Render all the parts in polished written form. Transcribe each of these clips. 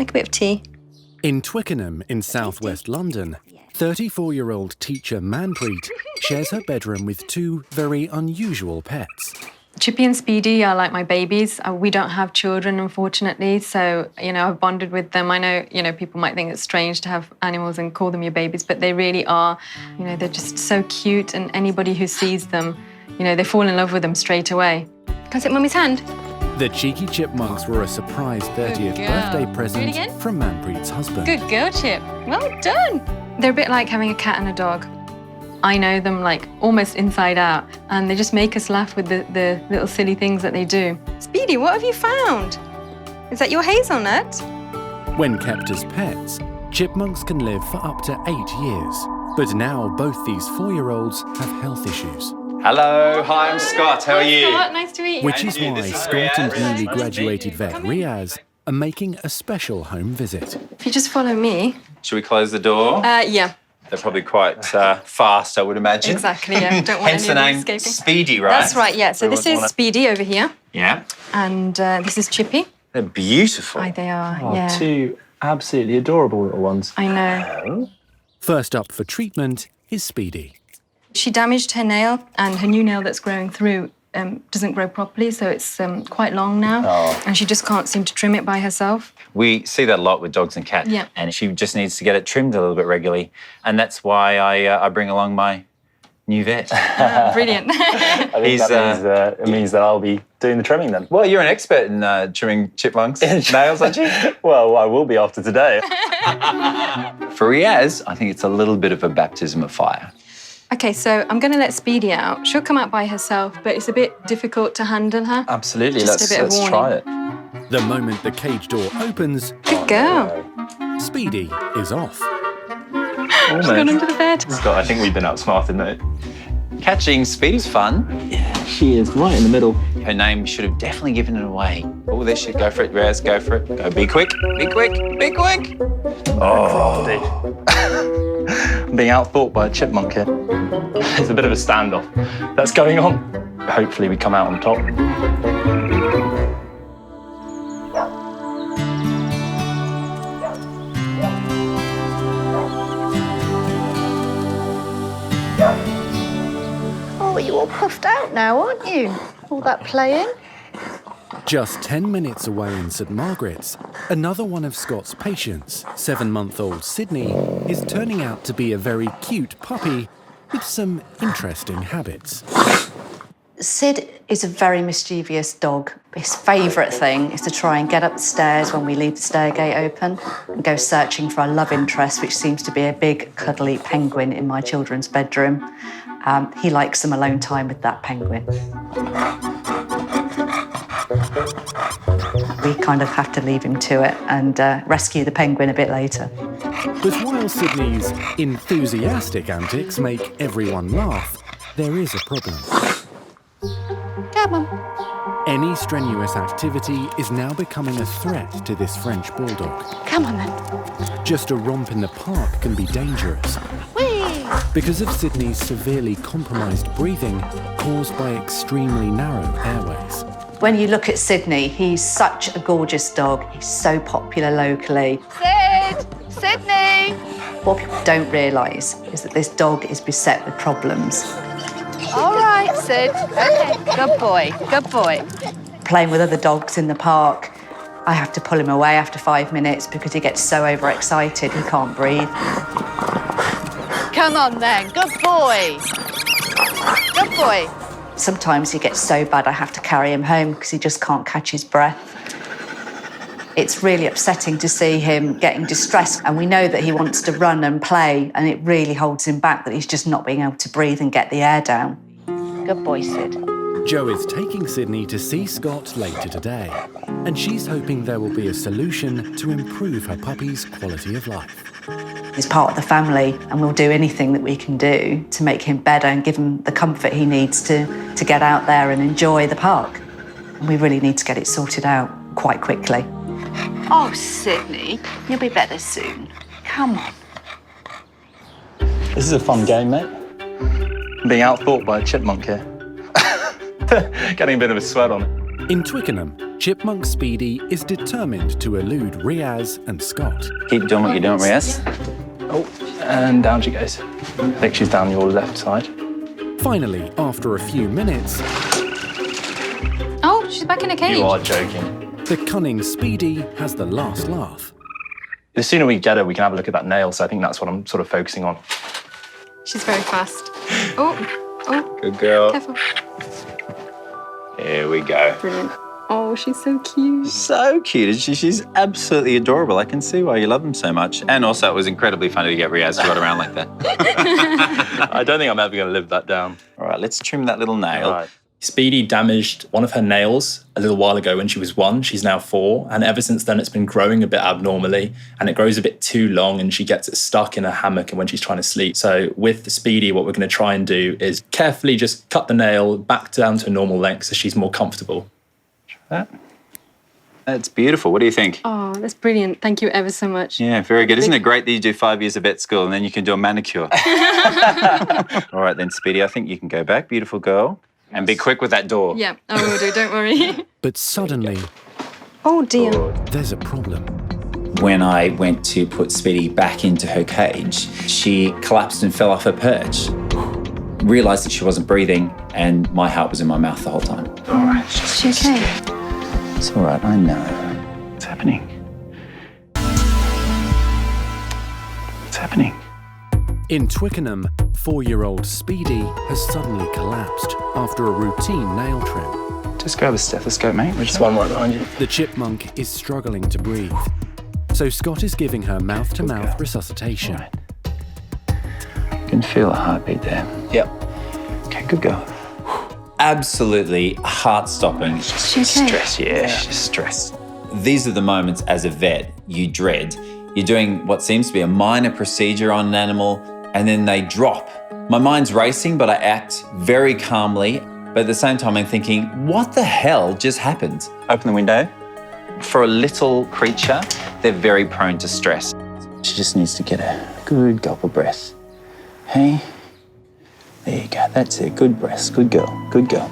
like a bit of tea. In Twickenham, in southwest London, 34-year-old teacher Manpreet shares her bedroom with two very unusual pets. Chippy and Speedy are like my babies. We don't have children, unfortunately, so, I've bonded with them. I know, people might think it's strange to have animals and call them your babies, but they really are. They're just so cute, and anybody who sees them, they fall in love with them straight away. Can I take Mummy's hand? The cheeky chipmunks were a surprise 30th birthday present from Manpreet's husband. Good girl, Chip. Well done. They're a bit like having a cat and a dog. I know them like almost inside out, and they just make us laugh with the little silly things that they do. Speedy, what have you found? Is that your hazelnut? When kept as pets, chipmunks can live for up to 8 years. But now both these 4-year-olds have health issues. Hello, hi, I'm Scott. How are you? Scott, nice to meet you. Which is why Scott and newly graduated vet Riaz are making a special home visit. If you just follow me. Should we close the door? Yeah. They're probably quite fast, I would imagine. Exactly, yeah. Don't want Hence the anyone name escaping. Speedy, right? That's right, yeah. So this is Speedy over here. Yeah. And this is Chippy. They're beautiful. They are, Oh, yeah. two absolutely adorable little ones. I know. First up for treatment is Speedy. She damaged her nail, and her new nail that's growing through doesn't grow properly, so it's quite long now. Oh. And she just can't seem to trim it by herself. We see that a lot with dogs and cats. Yeah. And she just needs to get it trimmed a little bit regularly. And that's why I bring along my new vet. Brilliant. I think it means that I'll be doing the trimming then. Well, you're an expert in trimming chipmunks' nails, aren't you? Well, I will be after today. For Riaz, I think it's a little bit of a baptism of fire. Okay, so I'm going to let Speedy out. She'll come out by herself, but it's a bit difficult to handle her. Absolutely, Just a bit of let's warning. try it. The moment the cage door opens, Good girl. Speedy is off. She's gone under the bed. Scott, I think we've been outsmarted, mate. Catching Speedy's fun. Yeah, she is right in the middle. Her name should have definitely given it away. Oh, there she go for it, Riaz, go for it. Go, be quick, be quick, be quick. Oh. I'm being outthought by a chipmunk here. There's a bit of a standoff that's going on. Hopefully we come out on top. Oh, you're all puffed out now, aren't you? All that playing. Just 10 minutes away in St Margaret's, another one of Scott's patients, 7-month-old Sydney, is turning out to be a very cute puppy with some interesting habits. Sid is a very mischievous dog. His favourite thing is to try and get up the stairs when we leave the stair gate open and go searching for a love interest, which seems to be a big, cuddly penguin in my children's bedroom. He likes some alone time with that penguin. We kind of have to leave him to it and rescue the penguin a bit later. But while Sydney's enthusiastic antics make everyone laugh, there is a problem. Come on. Any strenuous activity is now becoming a threat to this French bulldog. Come on then. Just a romp in the park can be dangerous. Whee! Because of Sydney's severely compromised breathing caused by extremely narrow airways. When you look at Sydney, he's such a gorgeous dog. He's so popular locally. Sid! Sydney! What people don't realise is that this dog is beset with problems. All right, Sid. Okay, good boy, good boy. Playing with other dogs in the park, I have to pull him away after 5 minutes because he gets so overexcited he can't breathe. Come on then, good boy. Good boy. Sometimes he gets so bad I have to carry him home because he just can't catch his breath. It's really upsetting to see him getting distressed, and we know that he wants to run and play, and it really holds him back that he's just not being able to breathe and get the air down. Good boy, Sid. Jo is taking Sydney to see Scott later today, and she's hoping there will be a solution to improve her puppy's quality of life. He's part of the family, and we'll do anything that we can do to make him better and give him the comfort he needs to get out there and enjoy the park. And we really need to get it sorted out quite quickly. Oh, Sydney, you'll be better soon. Come on. This is a fun game, mate. I'm being outthought by a chipmunk here. Getting a bit of a sweat on it. In Twickenham, Chipmunk Speedy is determined to elude Riaz and Scott. Keep doing what you're doing, Riaz. Oh, and down she goes. I think she's down your left side. Finally, after a few minutes, Oh, she's back in a cage. You are joking. the cunning Speedy has the last laugh. The sooner we get her, we can have a look at that nail, so I think that's what I'm sort of focusing on. She's very fast. Oh, Good girl. careful. Here we go. Brilliant. Oh, she's so cute. So cute. She's absolutely adorable. I can see why you love them so much. And also, it was incredibly funny to get Riaz to run around like that. I don't think I'm ever going to live that down. All right, let's trim that little nail. Right. Speedy damaged one of her nails a little while ago when she was 1. She's now 4. And ever since then, it's been growing a bit abnormally. And it grows a bit too long and she gets it stuck in a hammock and when she's trying to sleep. So with the Speedy, what we're going to try and do is carefully just cut the nail back down to a normal length so she's more comfortable. That's beautiful. What do you think? Oh, that's brilliant. Thank you ever so much. Yeah, very good. Isn't it great that you do 5 years of vet school and then you can do a manicure? All right then, Speedy, I think you can go back. Beautiful girl. And be quick with that door. Yeah, I will do. Don't worry. But suddenly, Oh, dear. there's a problem. When I went to put Speedy back into her cage, she collapsed and fell off her perch. Realised that she wasn't breathing and my heart was in my mouth the whole time. All right, Is she okay? it's all right, I know. What's happening? What's happening? In Twickenham, 4-year-old Speedy has suddenly collapsed after a routine nail trim. Just grab a stethoscope, mate. There's one right behind you. The chipmunk is struggling to breathe, so Scott is giving her mouth-to-mouth resuscitation. Right. You can feel a heartbeat there. Yep. Okay, good girl. Absolutely heart-stopping. Is she okay? Stress, yeah, she's stressed. These are the moments as a vet you dread. You're doing what seems to be a minor procedure on an animal, and then they drop. My mind's racing, but I act very calmly. But at the same time, I'm thinking, what the hell just happened? Open the window. For a little creature, they're very prone to stress. She just needs to get a good gulp of breath. Hey, there you go. That's it. Good breath. Good girl. Good girl.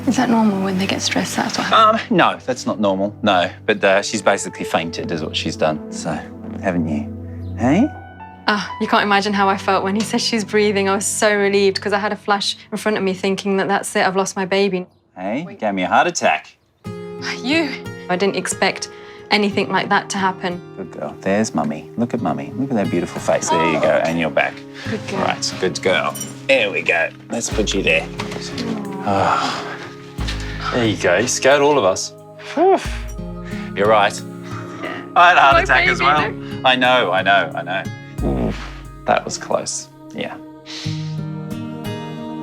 Is that normal when they get stressed? That's what happens. No, that's not normal. No, but she's basically fainted, is what she's done. So, haven't you? Hey? You can't imagine how I felt when he said she's breathing. I was so relieved because I had a flash in front of me thinking that that's it, I've lost my baby. Hey, you gave me a heart attack. You? I didn't expect anything like that to happen. Good girl. There's Mummy. Look at Mummy. Look at that beautiful face. There you go. And you're back. Good girl. Right, good girl. There we go. Let's put you there. There you go. You scared all of us. You're right. I had a heart My attack as baby, well. I know. That was close. Yeah.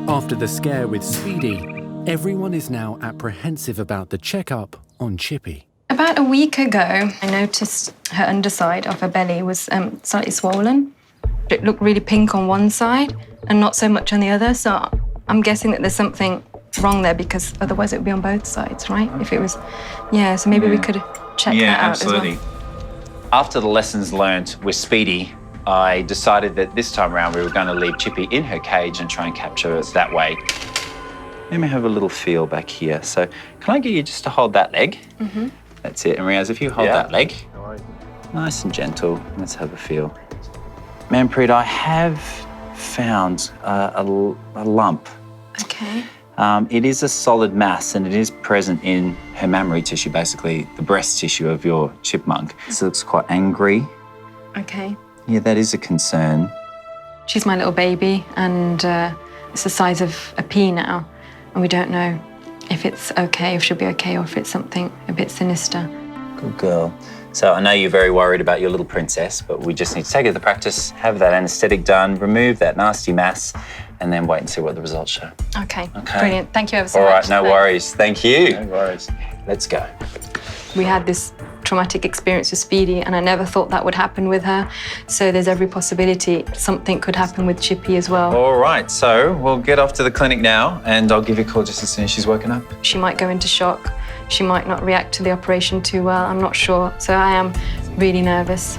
After the scare with Speedy, everyone is now apprehensive about the checkup on Chippy. About a week ago, I noticed her underside of her belly was slightly swollen. It looked really pink on one side and not so much on the other. So I'm guessing that there's something wrong there because otherwise it would be on both sides, right? If it was, so maybe we could check that out absolutely. as well. After the lessons learned with Speedy, I decided that this time around we were going to leave Chippy in her cage and try and capture her that way. Let me have a little feel back here. So can I get you just to hold that leg? Mm-hmm. That's it. And Riaz, if you hold that leg, nice and gentle, let's have a feel. Manpreet, I have found a lump. Okay. It is a solid mass and it is present in her mammary tissue, basically the breast tissue of your chipmunk. This looks quite angry. Okay. Yeah, that is a concern. She's my little baby and it's the size of a pea now. And we don't know if it's okay, if she'll be okay, or if it's something a bit sinister. Good girl. So I know you're very worried about your little princess, but we just need to take her to the practice, have that anaesthetic done, remove that nasty mass, and then wait and see what the results show. Okay. Brilliant. Thank you ever so All much. right, no worries. Thank you. No worries. Let's go. We had this traumatic experience with Speedy and I never thought that would happen with her. So there's every possibility something could happen with Chippy as well. All right, so we'll get off to the clinic now and I'll give you a call just as soon as she's woken up. She might go into shock. She might not react to the operation too well. I'm not sure. So I am really nervous.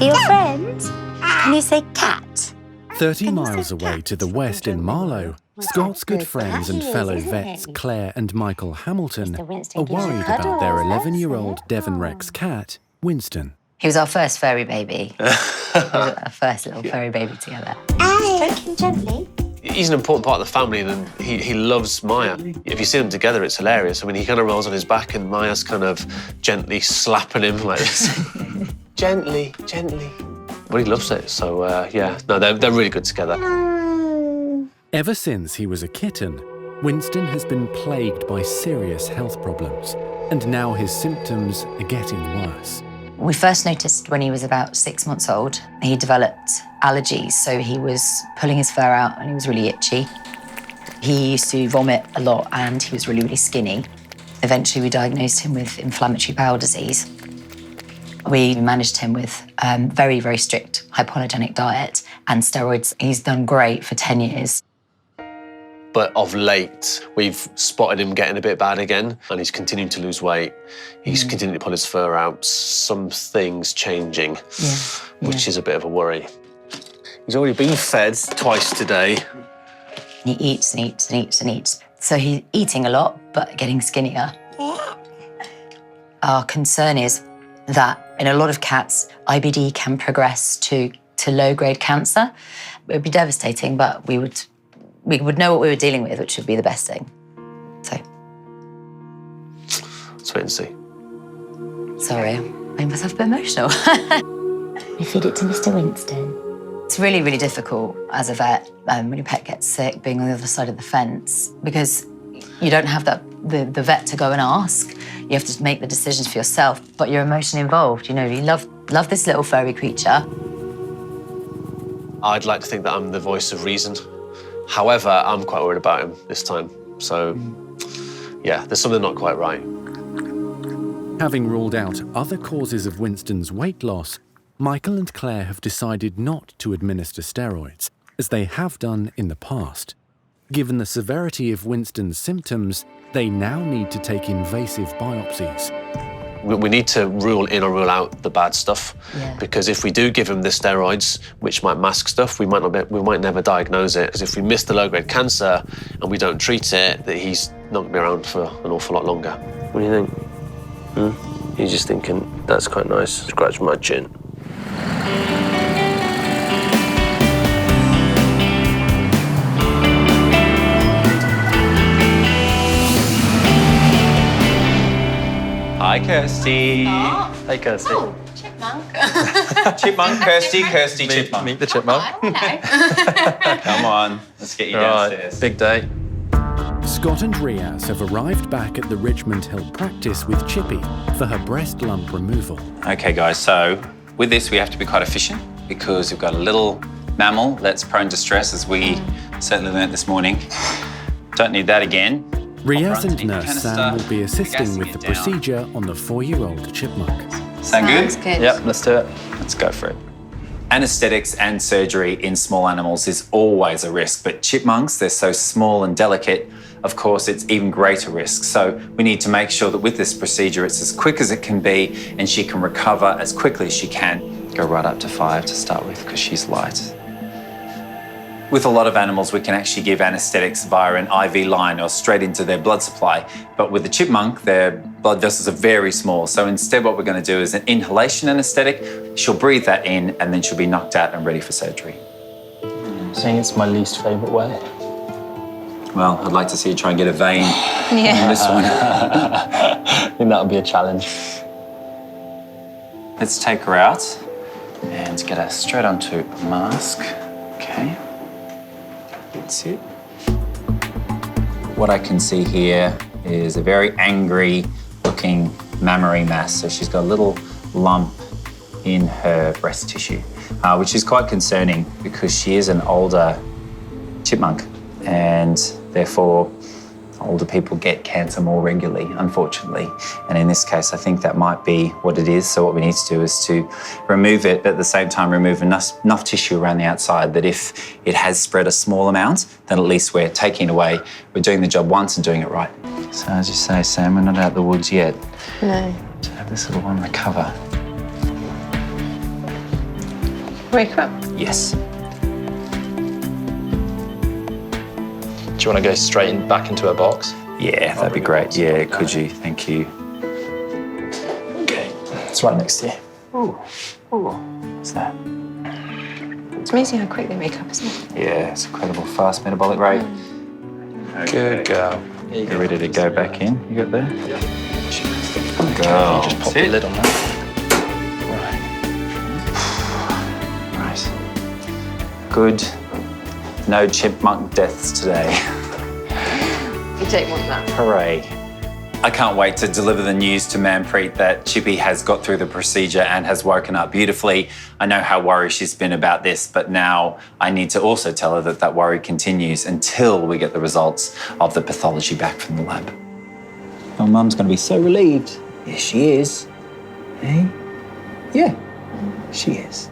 To your friend, can you say cat? 30 miles away to the west in Marlow, Scott's good friends and fellow vets Claire and Michael Hamilton are worried about their 11-year-old Devon Rex cat, Winston. He was our first furry baby. Our first little furry baby together. Stroke him gently. He's an important part of the family, and he loves Maya. If you see them together, it's hilarious. I mean, he kind of rolls on his back and Maya's kind of gently slapping him like this. Gently, gently. But he loves it, so yeah. No, they're really good together. Ever since he was a kitten, Winston has been plagued by serious health problems, and now his symptoms are getting worse. We first noticed when he was about 6 months old, he developed allergies, so he was pulling his fur out and he was really itchy. He used to vomit a lot and he was really, really skinny. Eventually we diagnosed him with inflammatory bowel disease. We managed him with very, very strict hypoallergenic diet and steroids. He's done great for 10 years. But of late, we've spotted him getting a bit bad again, and he's continuing to lose weight. He's continuing to pull his fur out. Something's changing, which is a bit of a worry. He's already been fed twice today. He eats and eats and eats and eats. So he's eating a lot, but getting skinnier. Our concern is that in a lot of cats, IBD can progress to low-grade cancer. It would be devastating, but we would know what we were dealing with, which would be the best thing. So. Let's wait and see. Sorry, I made myself a bit emotional. You feed it to Mr. Winston. It's really, really difficult as a vet when your pet gets sick, being on the other side of the fence, because you don't have the vet to go and ask. You have to make the decisions for yourself, but you're emotionally involved. You know, you love this little furry creature. I'd like to think that I'm the voice of reason. However, I'm quite worried about him this time. So, yeah, there's something not quite right. Having ruled out other causes of Winston's weight loss, Michael and Claire have decided not to administer steroids, as they have done in the past. Given the severity of Winston's symptoms, they now need to take invasive biopsies. We need to rule in or rule out the bad stuff, because if we do give him the steroids, which might mask stuff, we might never diagnose it. Because if we miss the low-grade cancer and we don't treat it, that he's not going to be around for an awful lot longer. What do you think? You're just thinking, that's quite nice. Scratch my chin. Hi, Kirsty. Hey, Kirsty. Oh, Chipmunk. Chipmunk, Kirsty, Chipmunk. Meet the chipmunk. Come on, let's get you downstairs. Big day. Scott and Riaz have arrived back at the Richmond Hill practice with Chippy for her breast lump removal. Okay, guys, so with this, we have to be quite efficient because we've got a little mammal that's prone to stress, as we certainly learnt this morning. Don't need that again. Riaz and nurse Sam will be assisting with the procedure on the 4-year-old chipmunk. Sound good? Sounds good. Yep, let's do it. Let's go for it. Anesthetics and surgery in small animals is always a risk, but chipmunks, they're so small and delicate, of course, it's even greater risk. So we need to make sure that with this procedure, it's as quick as it can be and she can recover as quickly as she can. Go right up to 5 to start with because she's light. With a lot of animals, we can actually give anesthetics via an IV line or straight into their blood supply. But with the chipmunk, their blood vessels are very small. So instead, what we're going to do is an inhalation anesthetic. She'll breathe that in and then she'll be knocked out and ready for surgery. I'm saying it's my least favourite way. Well, I'd like to see you try and get a vein on this one. I think that'll be a challenge. Let's take her out and get her straight onto a mask. Okay. That's it. What I can see here is a very angry looking mammary mass. So she's got a little lump in her breast tissue, which is quite concerning because she is an older chipmunk and therefore older people get cancer more regularly, unfortunately. And in this case, I think that might be what it is. So what we need to do is to remove it, but at the same time remove enough tissue around the outside that if it has spread a small amount, then at least we're taking it away. We're doing the job once and doing it right. So as you say, Sam, we're not out of the woods yet. No. To have this little one recover. Wake up. Yes. Do you want to go straight back into a box? Yeah, that'd be great. Yeah, could you? Thank you. Okay. It's right next to you. Ooh. What's that? It's amazing how quick they wake up, isn't it? Yeah, it's incredible. Fast metabolic rate. Good girl. You're ready to go back in? You got there? Yeah. Good girl. Just pop the lid on that. Right. Good. No chipmunk deaths today. You don't want that. Hooray. I can't wait to deliver the news to Manpreet that Chippy has got through the procedure and has woken up beautifully. I know how worried she's been about this, but now I need to also tell her that that worry continues until we get the results of the pathology back from the lab. Oh, Mum's going to be so relieved. Yes, she is. Hey? Yeah, she is.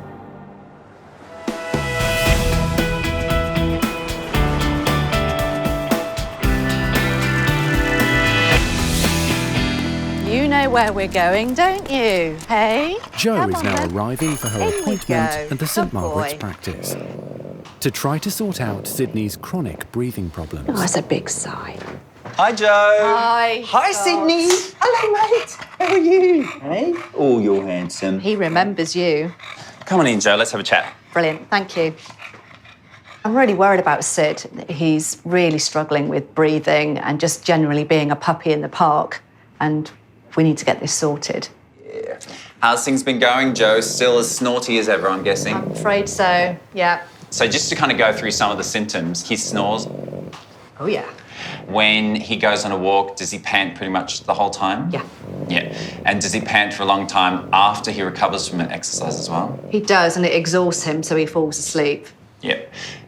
You know where we're going, don't you? Hey? Jo Come is on, now then. arriving for her In we appointment go. at the St Good Margaret's boy. practice to try to sort out Sydney's chronic breathing problems. Oh, that's a big sigh. Hi, Jo. Hi. Hi, Sydney. Hello, mate. How are you? Hey? Oh, you're handsome. He remembers you. Come on in, Jo. Let's have a chat. Brilliant, thank you. I'm really worried about Sid. He's really struggling with breathing and just generally being a puppy in the park. And we need to get this sorted. Yeah. How's things been going, Jo? Still as snorty as ever, I'm guessing. I'm afraid so, yeah. So just to kind of go through some of the symptoms, he snores. Oh, yeah. When he goes on a walk, does he pant pretty much the whole time? Yeah. Yeah. And does he pant for a long time after he recovers from an exercise as well? He does, and it exhausts him, so he falls asleep. Yeah.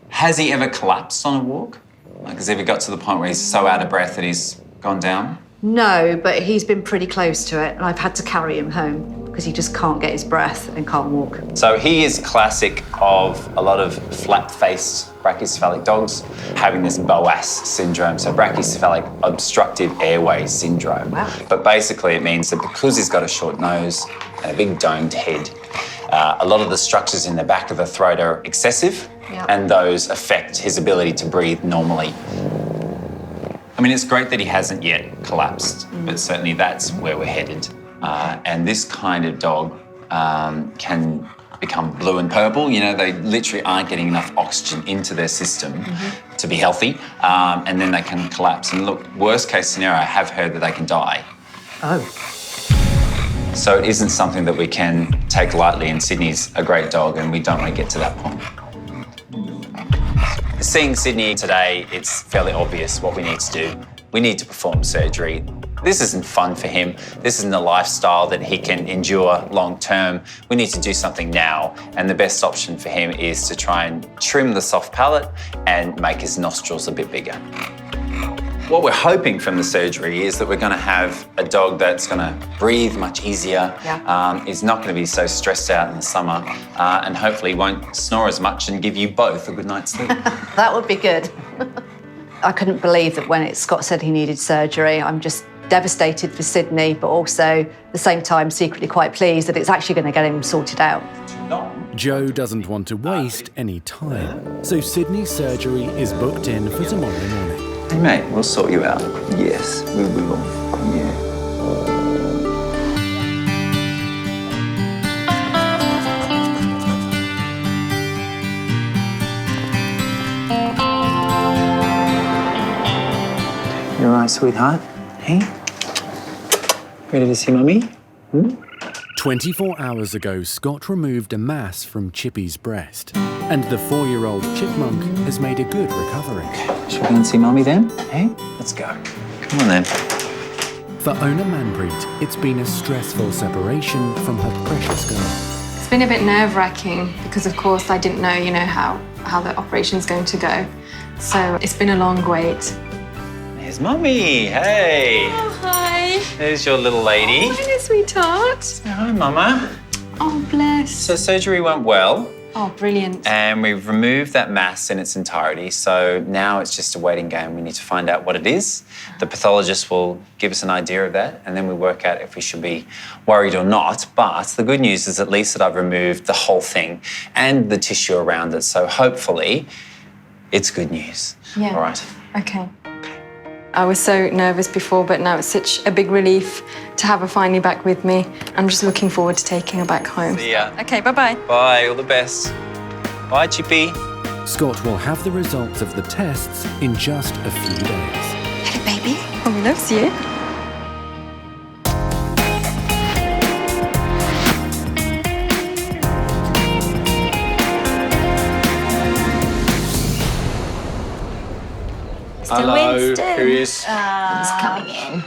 Has he ever collapsed on a walk? Like, has he ever got to the point where he's so out of breath that he's gone down? No, but he's been pretty close to it, and I've had to carry him home because he just can't get his breath and can't walk. So he is classic of a lot of flat-faced brachycephalic dogs having this BOAS syndrome, so brachycephalic obstructive airway syndrome. Wow. But basically it means that because he's got a short nose and a big domed head, a lot of the structures in the back of the throat are excessive, Yeah. and those affect his ability to breathe normally. I mean, it's great that he hasn't yet collapsed, but certainly that's where we're headed. And this kind of dog can become blue and purple. You know, they literally aren't getting enough oxygen into their system to be healthy, and then they can collapse. And look, worst case scenario, I have heard that they can die. Oh. So it isn't something that we can take lightly, and Sydney's a great dog, and we don't want to get to that point. Seeing Sydney today, it's fairly obvious what we need to do. We need to perform surgery. This isn't fun for him. This isn't a lifestyle that he can endure long term. We need to do something now. And the best option for him is to try and trim the soft palate and make his nostrils a bit bigger. What we're hoping from the surgery is that we're going to have a dog that's going to breathe much easier, is not going to be so stressed out in the summer, and hopefully won't snore as much and give you both a good night's sleep. That would be good. I couldn't believe that when Scott said he needed surgery. I'm just devastated for Sydney, but also at the same time secretly quite pleased that it's actually going to get him sorted out. Jo doesn't want to waste any time, so Sydney's surgery is booked in for tomorrow morning. Hey mate, we'll sort you out. Yes, we will. Yeah. You all right, sweetheart? Hey? Ready to see Mummy? 24 hours ago, Scott removed a mass from Chippy's breast, and the 4-year-old chipmunk has made a good recovery. Should we go and see Mummy then? Hey? Let's go. Come on then. For owner Manpreet, it's been a stressful separation from her precious girl. It's been a bit nerve-wracking because, of course, I didn't know, how the operation's going to go. So it's been a long wait. Here's Mummy. Hey. Oh, hi. There's your little lady. Hi, sweetheart. Say hi, Mama. Oh, bless. So surgery went well. Oh, brilliant. And we've removed that mass in its entirety. So now it's just a waiting game. We need to find out what it is. The pathologist will give us an idea of that, and then we work out if we should be worried or not. But the good news is at least that I've removed the whole thing and the tissue around it. So hopefully it's good news. Yeah. All right. Okay. I was so nervous before, but now it's such a big relief to have her finally back with me. I'm just looking forward to taking her back home. See ya. Okay, bye-bye. Bye, all the best. Bye, Chippy. Scott will have the results of the tests in just a few days. Hello, baby. Mommy loves you. Hello, who is? He's coming in.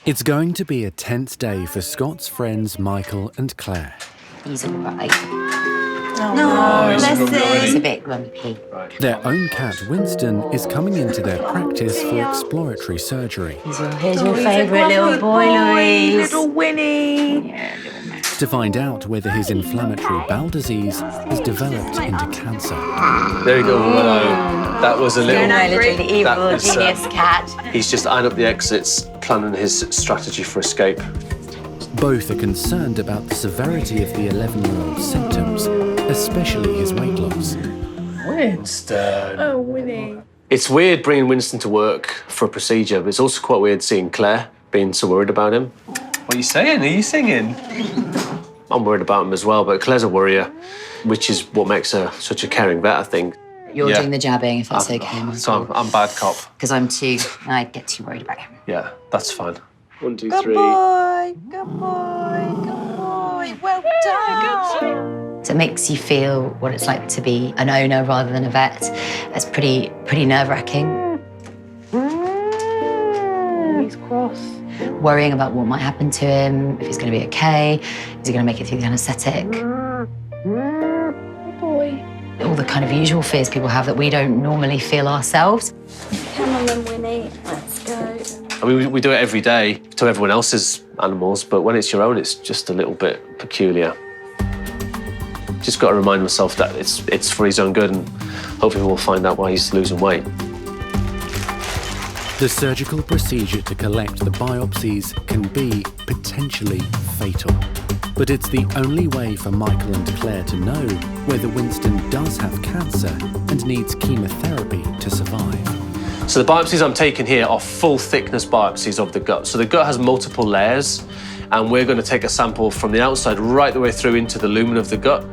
It's going to be a tense day for Scott's friends Michael and Claire. He's all right. He's He's a bit grumpy. Their own cat, Winston, is coming into their practice for exploratory surgery. Here's your favourite little boy, Louise. Little Winnie. Yeah, little man. To find out whether his inflammatory bowel disease has developed into cancer. There you go, Willow. That was a little... My little evil That was, genius cat. He's just eyeing up the exits, planning his strategy for escape. Both are concerned about the severity of the 11-year-old's symptoms, especially his weight loss. Winston. Oh, Winnie. It's weird bringing Winston to work for a procedure, but it's also quite weird seeing Claire being so worried about him. What are you saying? Are you singing? I'm worried about him as well, but Claire's a worrier, which is what makes her such a caring vet, I think. You're Yeah. doing the jabbing, if that's okay. So I'm bad cop. Because I get too worried about him. Yeah, that's fine. 1, 2, Good 3. boy. Good boy. Good boy. Well done. So it makes you feel what it's like to be an owner rather than a vet. It's pretty nerve-wracking. He's cross. Worrying about what might happen to him, if he's going to be okay, is he going to make it through the anaesthetic? Good boy. All the kind of usual fears people have that we don't normally feel ourselves. Come on then, Winnie. Let's go. I mean, we do it every day to everyone else's animals, but when it's your own, it's just a little bit peculiar. Just got to remind myself that it's for his own good, and hopefully we'll find out why he's losing weight. The surgical procedure to collect the biopsies can be potentially fatal. But it's the only way for Michael and Claire to know whether Winston does have cancer and needs chemotherapy to survive. So the biopsies I'm taking here are full thickness biopsies of the gut. So the gut has multiple layers, and we're going to take a sample from the outside right the way through into the lumen of the gut,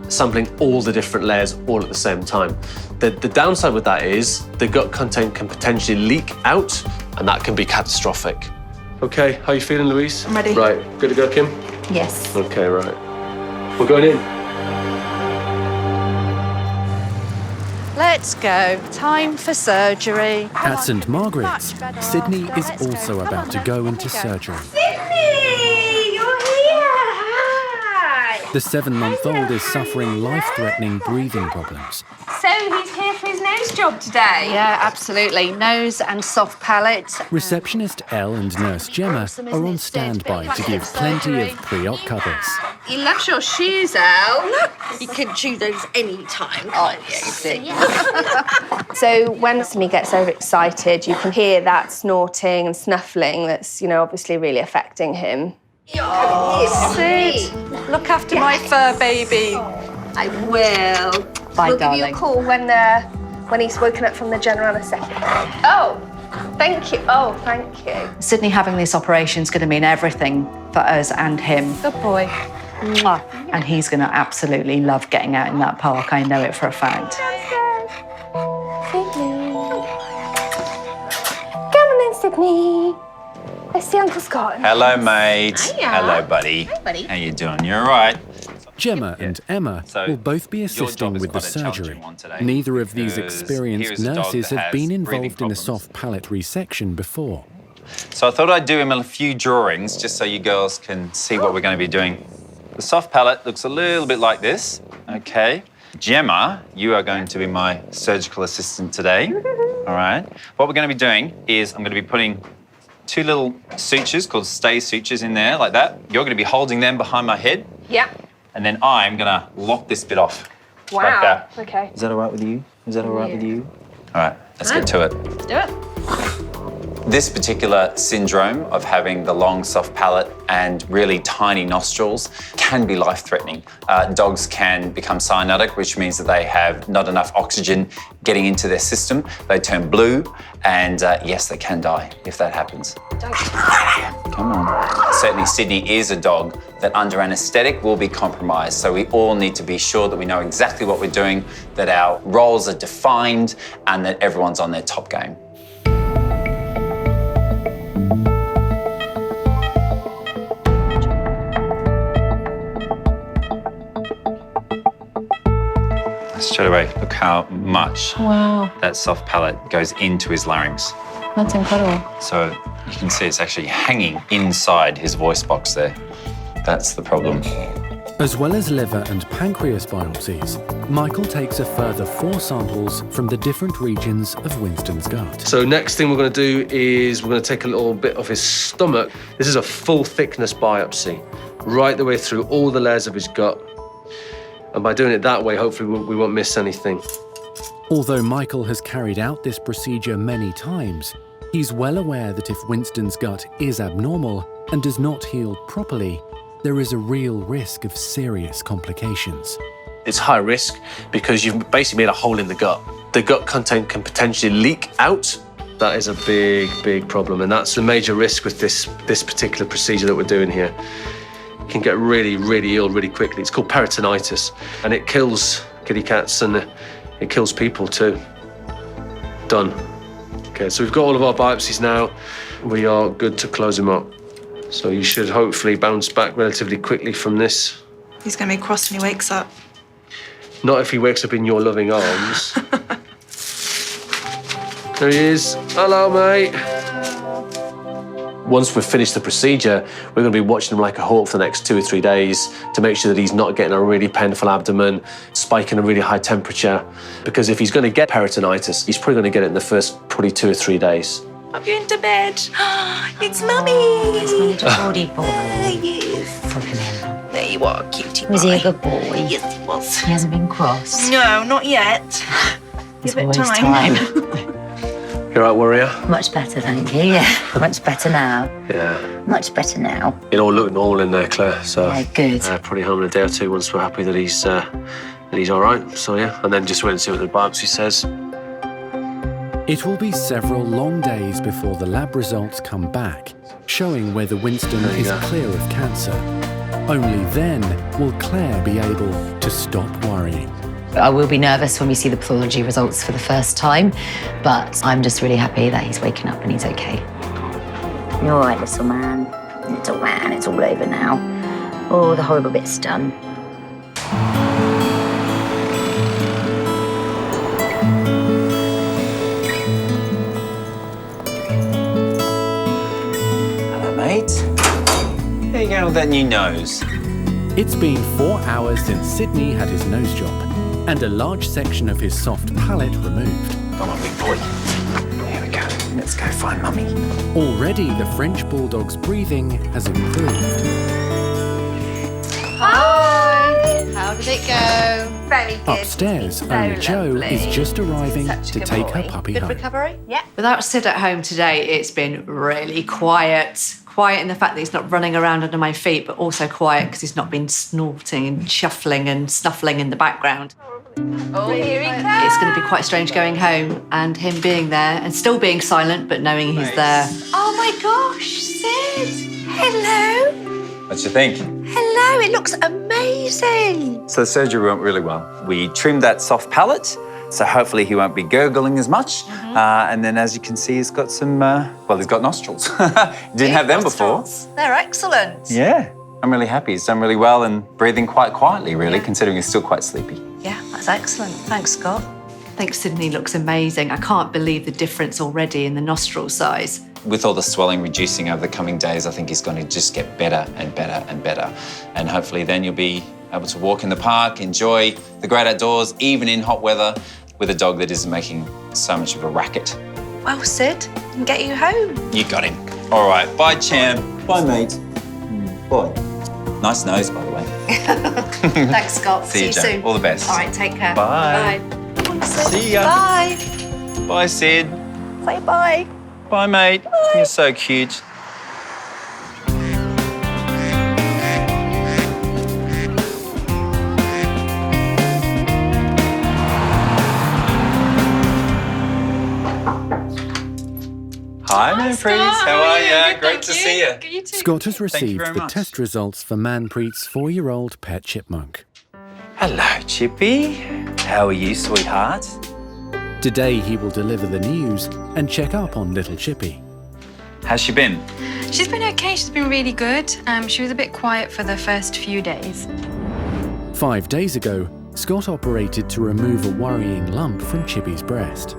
sampling all the different layers all at the same time. The downside with that is the gut content can potentially leak out, and that can be catastrophic. Okay, how are you feeling, Louise? I'm ready. Right, good to go, Kim? Yes. Okay, right. We're going in. Let's go. Time for surgery. At St Margaret's, Sydney is also about to go into surgery. Sydney, you're here. Hi. The 7-month-old is suffering life-threatening breathing problems. So he's here for his nose job today. Yeah, absolutely. Nose and soft palate. Receptionist Elle and nurse Gemma are on standby to give plenty of pre-op covers. You left your shoes out. You can choose those any time, can't you? So when Sydney gets overexcited, you can hear that snorting and snuffling that's, obviously really affecting him. Sid, look after my fur baby. I will. Bye, We'll darling. give you a call when he's woken up from the general anaesthetic. Oh, thank you. Oh, thank you. Sydney having this operation is going to mean everything for us and him. Good boy. Mwah. And he's going to absolutely love getting out in that park. I know it for a fact. Sydney. Come on then, Sydney. Let's see Uncle Scott. Hello, mate. Hiya. Hello, buddy. Hi, buddy. How you doing? You all right? Gemma and Emma So, will both be your assisting job is with the quite a challenging surgery. one today, Neither of these because experienced here is a dog nurses that have been has breathing involved in a problems. soft palate resection before. So I thought I'd do him a few drawings just so you girls can see what we're going to be doing. The soft palate looks a little bit like this, okay? Gemma, you are going to be my surgical assistant today, all right? What we're going to be doing is I'm going to be putting 2 little sutures called stay sutures in there, like that. You're going to be holding them behind my head. Yeah. And then I'm going to lock this bit off. Wow. Like that. Okay. Is that all right with you? Is that all right with you? All right, let's get to it. Do it. This particular syndrome of having the long, soft palate and really tiny nostrils can be life-threatening. Dogs can become cyanotic, which means that they have not enough oxygen getting into their system. They turn blue, and yes, they can die if that happens. Come on. Certainly, Sydney is a dog that under anaesthetic will be compromised. So we all need to be sure that we know exactly what we're doing, that our roles are defined, and that everyone's on their top game. Straight away, look how much that soft palate goes into his larynx. That's incredible. So you can see it's actually hanging inside his voice box there. That's the problem. As well as liver and pancreas biopsies, Michael takes a further 4 samples from the different regions of Winston's gut. So next thing we're going to do is we're going to take a little bit of his stomach. This is a full thickness biopsy, right the way through all the layers of his gut. And by doing it that way, hopefully we won't miss anything. Although Michael has carried out this procedure many times, he's well aware that if Winston's gut is abnormal and does not heal properly, there is a real risk of serious complications. It's high risk because you've basically made a hole in the gut. The gut content can potentially leak out. That is a big, big problem, and that's a major risk with this particular procedure that we're doing here. Can get really, really ill really quickly. It's called peritonitis, and it kills kitty cats and it kills people too. Done. Okay, so we've got all of our biopsies now. We are good to close him up. So you should hopefully bounce back relatively quickly from this. He's going to be cross when he wakes up. Not if he wakes up in your loving arms. There he is. Hello, mate. Once we've finished the procedure, we're going to be watching him like a hawk for the next 2 or 3 days to make sure that he's not getting a really painful abdomen, spiking a really high temperature. Because if he's going to get peritonitis, he's probably going to get it in the first probably 2 or 3 days. I'm going to bed. It's Mummy. It's my little body boy. Yes. Look at him. There you are, cutie Was he a good boy? Yes, he was. He hasn't been cross. No, not yet. There's Give it always time. You all right, warrior? Much better, thank you. Yeah, much better now. Yeah. Much better now. It all looked normal in there, Claire. So Yeah, good. probably home in a day or two once we're happy that he's all right. So yeah, and then just wait and see what the biopsy says. It will be several long days before the lab results come back, showing whether Winston is clear of cancer. Only then will Claire be able to stop worrying. I will be nervous when we see the pathology results for the first time, but I'm just really happy that he's waking up and he's okay. You're all right, little man. Little man, it's all over now. Oh, the horrible bit's done. Hello, mate. There you go with that new nose. It's been 4 hours since Sydney had his nose job, and a large section of his soft palate removed. Come on, big boy. There we go. Let's go find Mummy. Already, the French Bulldog's breathing has improved. Hi! How did it go? Very good. Upstairs, only Jo is just arriving to take her puppy Good home. recovery? Yeah. Without Sid at home today, it's been really quiet. Quiet in the fact that he's not running around under my feet, but also quiet because he's not been snorting and shuffling and snuffling in the background. Oh, here he comes. It's going to be quite strange going home and him being there and still being silent, but knowing he's there. Oh my gosh, Sid. Hello. What do you think? Hello, it looks amazing. So the surgery went really well. We trimmed that soft palate, so hopefully he won't be gurgling as much. And then as you can see, he's got some, he's got nostrils. Didn't have them before. They're excellent. Yeah, I'm really happy. He's done really well and breathing quite quietly, really, considering he's still quite sleepy. Yeah, that's excellent. Thanks, Scott. I think Sydney looks amazing. I can't believe the difference already in the nostril size. With all the swelling reducing over the coming days, I think he's going to just get better and better and better. And hopefully then you'll be able to walk in the park, enjoy the great outdoors, even in hot weather, with a dog that isn't making so much of a racket. Well, Sid, I can get you home. You got him. All right, bye, champ. Bye, mate. Bye. Nice nose, by the way. Thanks, Scott. See you, soon. Jane. All the best. All right, take care. Bye. See ya. Bye. Bye, Sid. Say bye. Bye, mate. You're so cute. Hi, Manpreet. How are you? Great to see you. Scott has received very the much. test results for Manpreet's 4-year-old pet chipmunk. Hello, Chippy. How are you, sweetheart? Today he will deliver the news and check up on little Chippy. How's she been? She's been okay. She's been really good. She was a bit quiet for the first few days. 5 days ago, Scott operated to remove a worrying lump from Chippy's breast.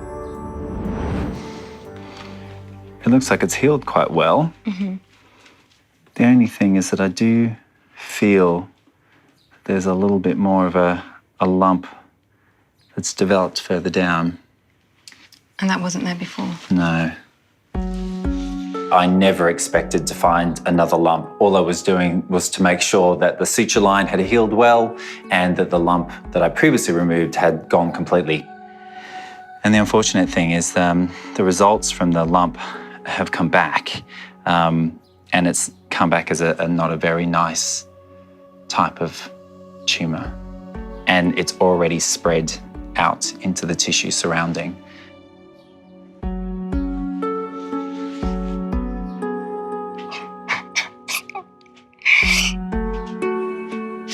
It looks like it's healed quite well. Mm-hmm. The only thing is that I do feel there's a little bit more of a lump that's developed further down. And that wasn't there before. No. I never expected to find another lump. All I was doing was to make sure that the suture line had healed well and that the lump that I previously removed had gone completely. And the unfortunate thing is the results from the lump have come back, and it's come back as not a very nice type of tumour. And it's already spread out into the tissue surrounding.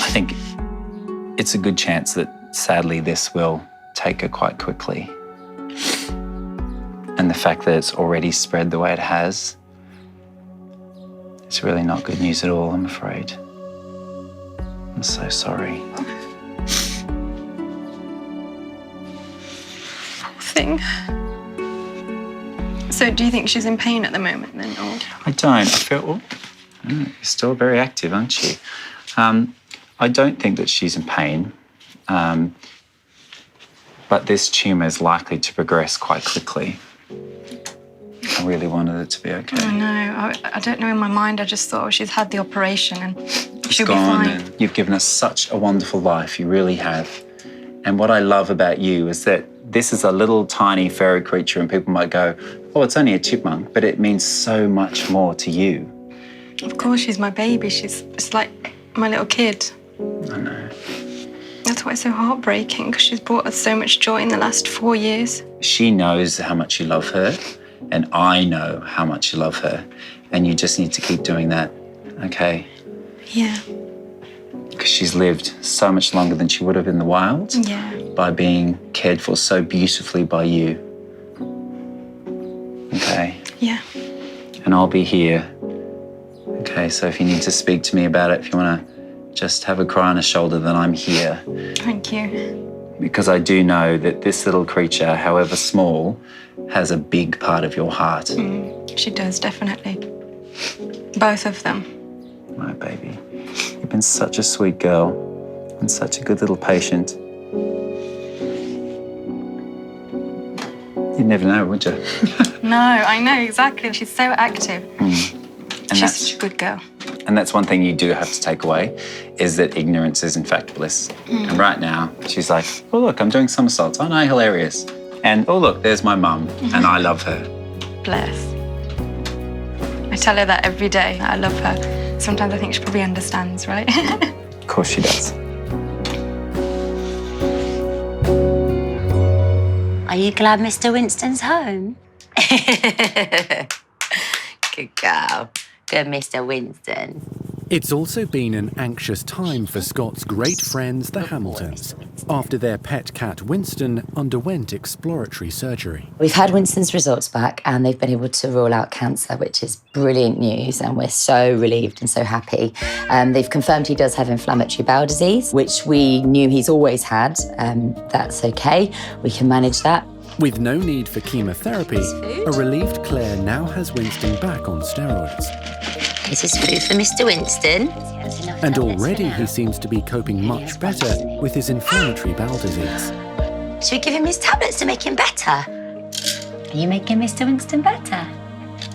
I think it's a good chance that, sadly, this will take her quite quickly. And the fact that it's already spread the way it has, it's really not good news at all, I'm afraid. I'm so sorry. Poor thing. So do you think she's in pain at the moment then, or? I don't. I feel, you're still very active, aren't you? I don't think that she's in pain, but this tumour is likely to progress quite quickly. I really wanted it to be okay. I know. I don't know, in my mind I just thought, oh, she's had the operation and she'll be Gone, fine. and you've given us such a wonderful life, you really have. And what I love about you is that this is a little tiny furry creature and people might go, oh, it's only a chipmunk, but it means so much more to you. Of course, she's my baby. It's like my little kid. I know. That's why it's so heartbreaking, because she's brought us so much joy in the last 4 years. She knows how much you love her, and I know how much you love her, and you just need to keep doing that, okay? Yeah. Because she's lived so much longer than she would have in the wild. Yeah. By being cared for so beautifully by you. Okay? Yeah. And I'll be here. Okay, so if you need to speak to me about it, if you want to just have a cry on a shoulder, then I'm here. Thank you. Because I do know that this little creature, however small, has a big part of your heart. She does, definitely. Both of them. My baby. You've been such a sweet girl and such a good little patient. You'd never know, would you? No, I know, exactly. She's so active. And She's such a good girl. And that's one thing you do have to take away, is that ignorance is in fact bliss. And right now, she's like, oh, look, I'm doing somersaults. Aren't I hilarious? And oh, look, there's my mum, and I love her. Bless. I tell her that every day. I love her. Sometimes I think she probably understands, right? Of course she does. Are you glad Mr. Winston's home? Good girl. Good Mr. Winston. It's also been an anxious time for Scott's great friends, the Hamiltons, after their pet cat Winston underwent exploratory surgery. We've had Winston's results back and they've been able to rule out cancer, which is brilliant news, and we're so relieved and so happy. They've confirmed he does have inflammatory bowel disease, which we knew he's always had. That's okay, we can manage that. With no need for chemotherapy, a relieved Claire now has Winston back on steroids. This is food for Mr. Winston. And already he seems to be coping much better with his inflammatory bowel disease. Should we give him his tablets to make him better? Are you making Mr. Winston better?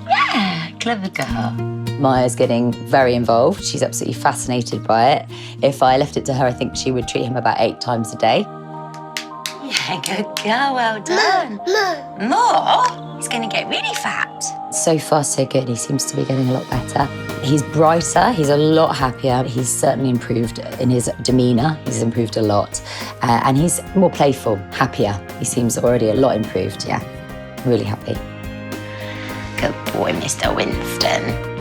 Yeah, clever girl. Maya's getting very involved. She's absolutely fascinated by it. If I left it to her, I think she would treat him about 8 times a day. Yeah, good girl, well done. More? He's going to get really fat. So far, so good. He seems to be getting a lot better. He's brighter, he's a lot happier. He's certainly improved in his demeanour. He's improved a lot. And he's more playful, happier. He seems already a lot improved, yeah. Really happy. Good boy, Mr. Winston.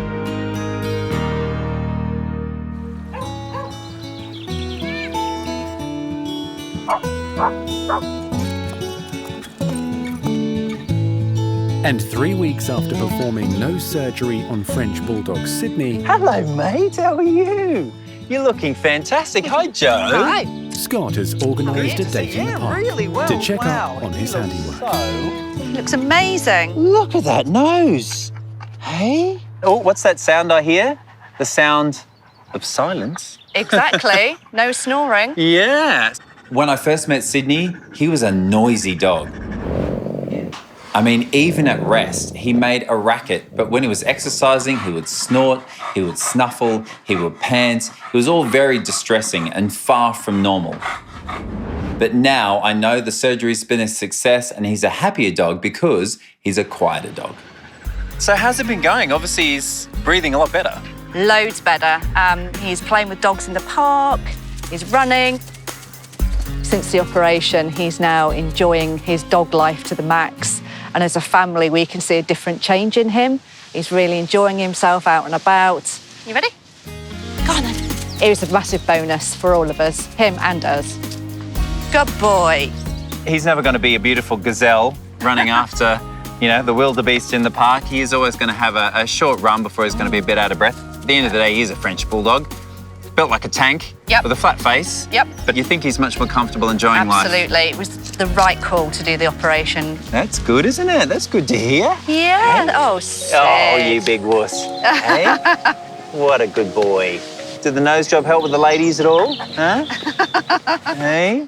And 3 weeks after performing nose surgery on French Bulldog Sydney... Hello, mate. How are you? You're looking fantastic. Hi, Joe. Hi. Scott has organised a date in the park really well. to check up on his handiwork. He looks amazing. Look at that nose. Hey? Oh, what's that sound I hear? The sound of silence. Exactly. No snoring. Yeah. When I first met Sydney, he was a noisy dog. I mean, even at rest, he made a racket, but when he was exercising, he would snort, he would snuffle, he would pant. It was all very distressing and far from normal. But now I know the surgery's been a success and he's a happier dog because he's a quieter dog. So how's it been going? Obviously, he's breathing a lot better. Loads better. He's playing with dogs in the park, he's running. Since the operation, he's now enjoying his dog life to the max. And as a family, we can see a different change in him. He's really enjoying himself out and about. You ready? Go on then. It was a massive bonus for all of us, him and us. Good boy. He's never going to be a beautiful gazelle running after, you know, the wildebeest in the park. He is always going to have a short run before he's going to be a bit out of breath. At the end of the day, he is a French bulldog. Built like a tank with a flat face. Yep. But you think he's much more comfortable enjoying life? Absolutely. It was the right call to do the operation. That's good, isn't it? That's good to hear. Yeah. Hey. Oh, sick. Oh, you big wuss. Hey? What a good boy. Did the nose job help with the ladies at all? Huh? Hey?